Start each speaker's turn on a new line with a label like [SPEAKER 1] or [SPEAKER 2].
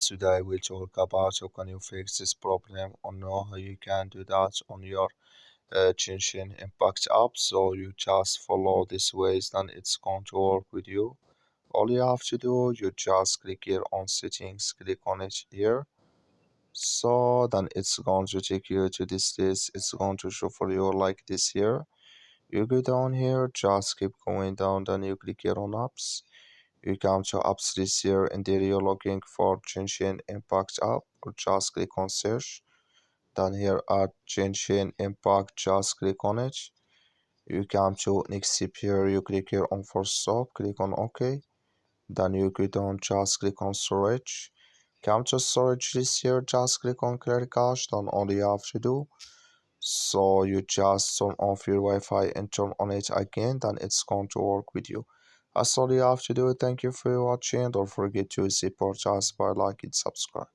[SPEAKER 1] Today we'll talk about how can you fix this problem or know how you can do that on your Genshin Impact app. So you just follow these ways, then it's going to work with you. All you have to do, you just click here on settings, click on it here. So then it's going to take you to this list. It's going to show for you like this here. You go down here, just keep going down, then you click here on apps. You come to apps this here, and there you're looking for Genshin Impact app, or just click on search. Then here at Genshin Impact, just click on it. You come to next step here, you click here on first stop, click on OK. Then you go down, just click on storage. Come to storage this here, just click on clear cache, then all you have to do. So you just turn off your Wi-Fi and turn on it again, then it's going to work with you. That's all you have to do. Thank you for watching. Don't forget to support us by liking, subscribe.